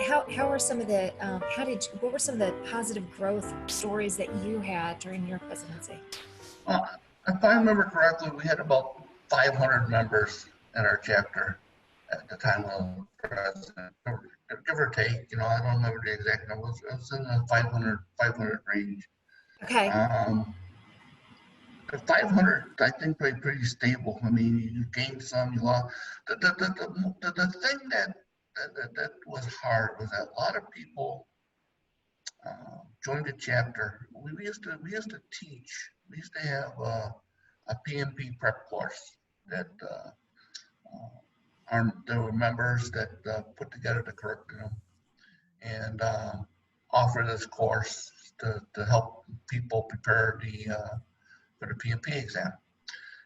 how were some of the what were some of the positive growth stories that you had during your presidency? Uh, if I remember correctly, we had about 500 members in our chapter at the time of president, give or take. I don't remember the exact numbers. It was in the 500 range. Okay. Um, the 500, I think, pretty stable. I mean, you gained some, you lost. The thing that was hard was that a lot of people joined the chapter. We used to teach. We used to have a PMP prep course that there were members that put together the curriculum and offer this course to help people prepare for the PMP exam.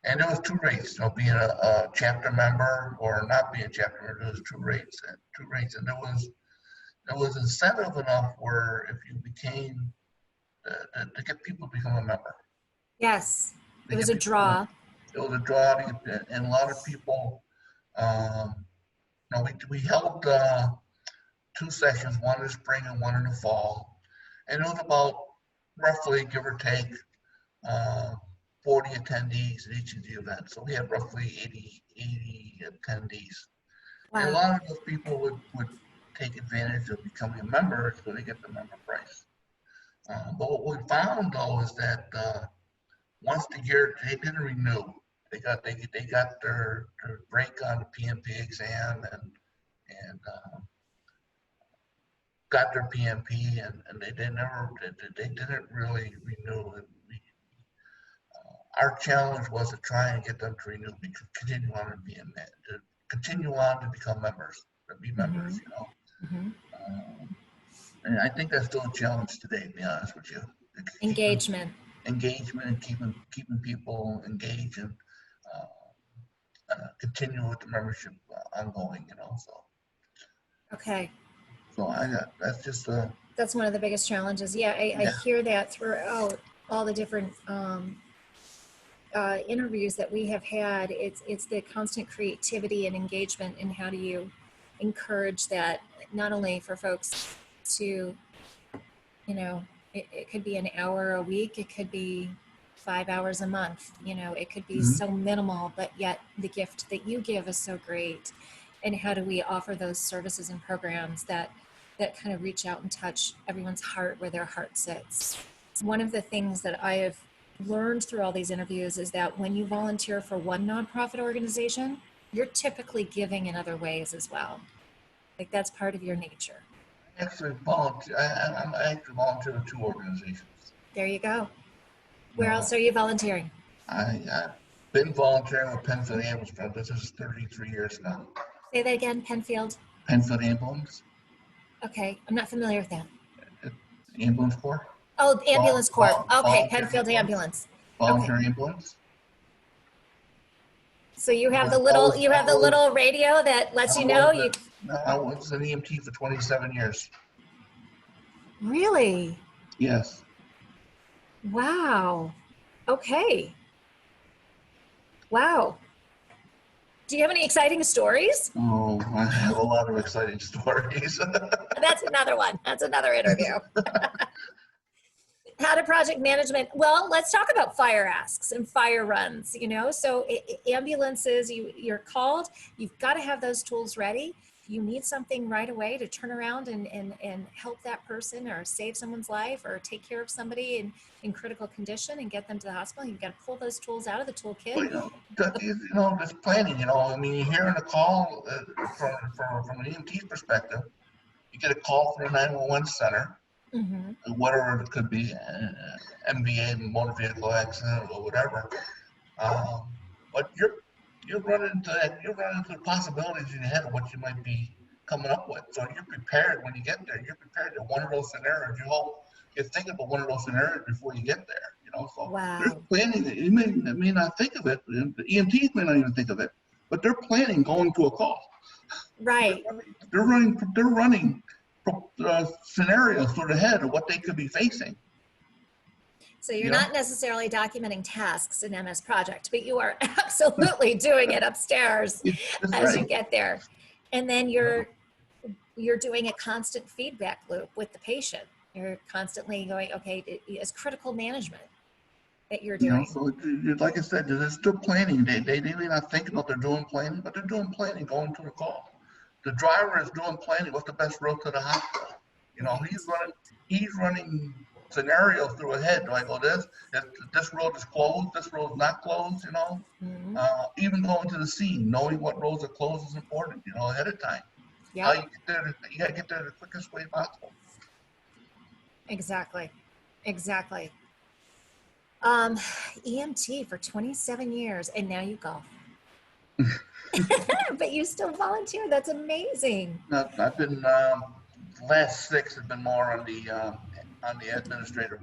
And there was two rates, being a chapter member or not being a chapter member. There was two rates, and there was incentive enough where if you became to get people to become a member. Yes, To it was get a people to, draw. it was a draw, and a lot of people. Um, we held 2 sessions, one in the spring and one in the fall, and it was about roughly, give or take, uh, 40 attendees at each of the events. So we had roughly 80 attendees. And a Wow. lot of those people would take advantage of becoming a member so they get the member price. But what we found though is that once the year they didn't renew, they got their break on the PMP exam and got their PMP and they didn't really renew. And our challenge was to try and get them to renew, continue on to continue on to become members, to be members, Hmm. Hmm. Um, and I think that's still a challenge today, to be honest with you. Keeping Engagement. engagement and keeping people engaged and continue with the membership ongoing. Okay. So that's just That's one of the biggest challenges. Yeah, I yeah. hear that throughout all the different interviews that we have had. It's the constant creativity and engagement, and how do you encourage that, not only for folks to, it could be an hour a week, it could be 5 hours a month, it could be Mhm. so minimal, but yet the gift that you give is so great. And how do we offer those services and programs that kind of reach out and touch everyone's heart where their heart sits? One of the things that I have learned through all these interviews is that when you volunteer for one nonprofit organization, you're typically giving in other ways as well. Like, that's part of your nature. Actually volunteer. I actually volunteer with two organizations. There you go. Where else Uh, are you volunteering? I've been volunteering with Penfield Ambulance for this is 33 years now. Say that again, Penfield. Penfield Ambulance, Okay, I'm not familiar with that. uh, Ambulance Corps, Oh, Ambulance Corps. Okay, volunteer Penfield ambulance, Ambulance. Okay. volunteer ambulance. So you I have was, the I little was, you I have the was, little radio that lets I you was, know you. I was an EMT for 27 years. Really? Yes. Wow. Okay. Wow. Do you have any exciting stories? Oh, I have a lot of exciting stories. That's another one. That's another interview. How to project management. Well, let's talk about fire asks and fire runs. So ambulances, you're called, you've got to have those tools ready. You need something right away to turn around and help that person or save someone's life or take care of somebody in critical condition and get them to the hospital. You've got to pull those tools out of the toolkit. But this planning. I mean, you're hearing a call from an EMT's perspective. You get a call from the 911 center. Mm-hmm. Whatever it could be, MVA, motor vehicle accident, or whatever. But you're running into the possibilities in your head of what you might be coming up with. So you're prepared when you get there. You're prepared to one of those scenarios. You think about one of those scenarios before you get there. So there's Wow. planning. You may not think of it. The EMTs may not even think of it, but they're planning going to a call. Right. They're running scenarios through the head of what they could be facing. So you're not necessarily documenting tasks in MS Project, but you are absolutely doing it upstairs That's as you right. get there. And then you're you're doing a constant feedback loop with the patient. You're constantly going, okay, it's critical management that you're You know, doing. so like I said, they're still planning. They may not think about they're doing planning, but they're doing planning going to the call. The driver is doing planning. What's the best route to the hospital? You know, Right. he's running scenarios through his head. Do I go this? If this road is closed, this road's not closed, you know. Mm-hmm. Even going to the scene, knowing what roads are closed is important, you know, ahead of time. How Yep, you get there, you gotta get there the quickest way possible. exactly. Exactly. Um, EMT for 27 years, and now you golf. But you still volunteer. That's amazing. I've been last six have been more on the administrative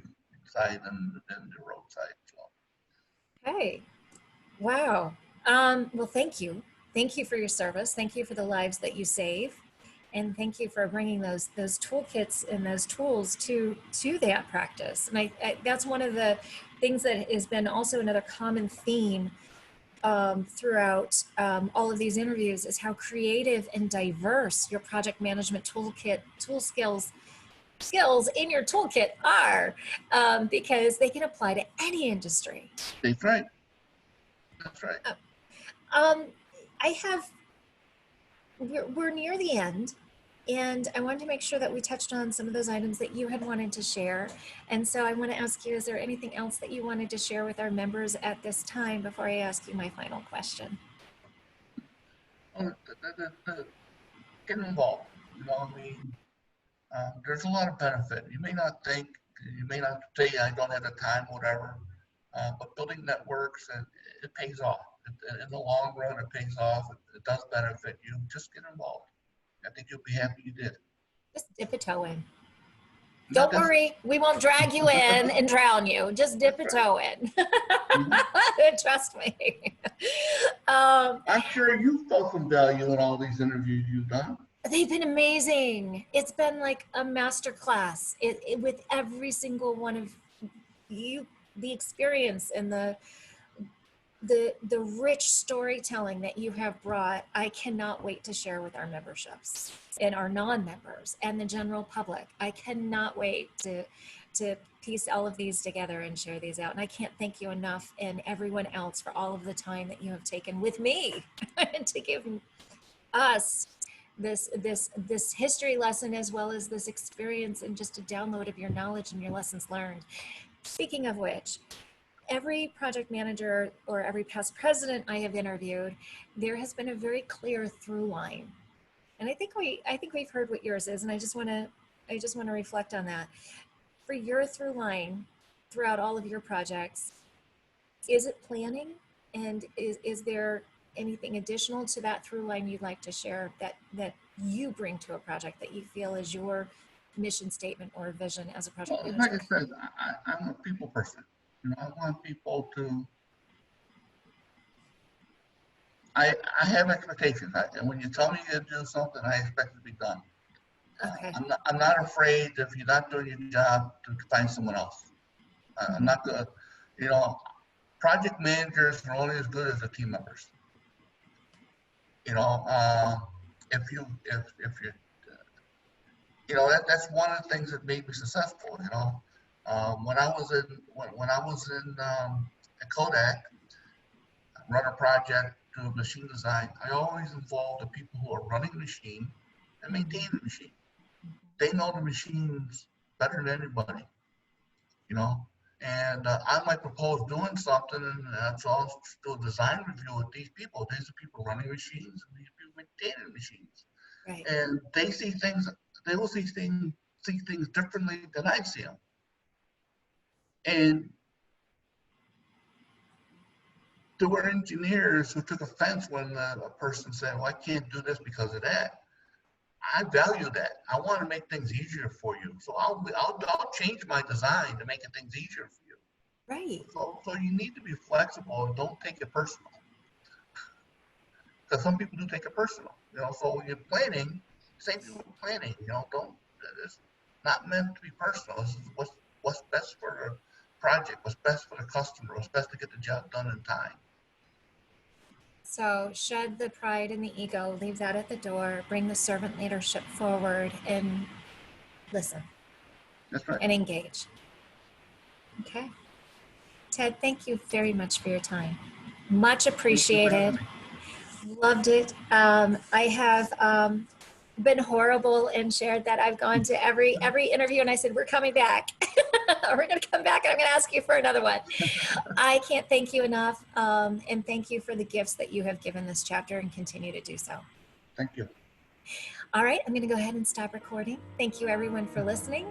side than the road side. So Hey, wow. Well, thank you. Thank you for your service. Thank you for the lives that you save. And thank you for bringing those toolkits and those tools to that practice. And that's one of the things that has been also another common theme throughout all of these interviews is how creative and diverse your project management skills in your toolkit are, because they can apply to any industry. that's right. That's right. Um, I have we're near the end, and I wanted to make sure that we touched on some of those items that you had wanted to share. And so I want to ask you, is there anything else that you wanted to share with our members at this time before I ask you my final question? Well, get involved. You know, I mean, there's a lot of benefit. You may not say I don't have the time, whatever. But building networks and it pays off. In the long run, it pays off. It does benefit you. Just get involved. I think you'll be happy you did. Just dip a toe in. Not Don't that's worry, we won't drag you in and drown you. Just dip that's a right. toe in. Mhm. Trust me. um, I'm sure you felt some value in all these interviews you've done. they've been amazing. It's been like a master class with every single one of you, the experience and the rich storytelling that you have brought. I cannot wait to share with our memberships and our non-members and the general public. I cannot wait to piece all of these together and share these out. And I can't thank you enough, and everyone else, for all of the time that you have taken with me to give us this history lesson, as well as this experience, and just a download of your knowledge and your lessons learned. Speaking of which, every project manager or every past president I have interviewed, there has been a very clear through line. And I think we've heard what yours is, and I just want to reflect on that. For your through line throughout all of your projects, is it planning? And is there anything additional to that through line you'd like to share that you bring to a project that you feel is your mission statement or vision as a project Well, like I manager? said, I'm a people person. You know, I want people to. I have expectations, and when you tell me to do something, I expect it to be done. Okay. I'm not afraid if you're not doing your job to find someone else. I'm Mm-hmm. not gonna, you know, project managers are only as good as the team members. You know, if you you know that's one of the things that made me successful. You know, when I was in at Kodak, run a project, do machine design, I always involve the people who are running the machine and maintain the machine. They know the machines better than anybody. You know, and I might propose doing something, and so I'll do a design review with these people. These are people running machines, and these people maintaining machines, Right. and they see things. They will see things differently than I see them. And there were engineers who took offense when a person said, "Well, I can't do this because of that." I value that. I want to make things easier for you, so I'll change my design to make things easier for you. Right. So you need to be flexible and don't take it personal, because some people do take it personal. You know, so when you're planning, same thing with planning. You know, don't it's not meant to be personal. This is what's best for the project, what's best for the customer, what's best to get the job done in time. So shed the pride and the ego, leave that at the door, bring the servant leadership forward, and listen That's right. and engage. Okay. Ted, thank you very much for your time. Much Thank you for having appreciated. me. Loved it. I have been horrible and shared that I've gone to every interview and I said, we're coming back. We're going to come back and I'm going to ask you for another one. I can't thank you enough. And thank you for the gifts that you have given this chapter and continue to do so. Thank you. All right, I'm going to go ahead and stop recording. Thank you everyone for listening.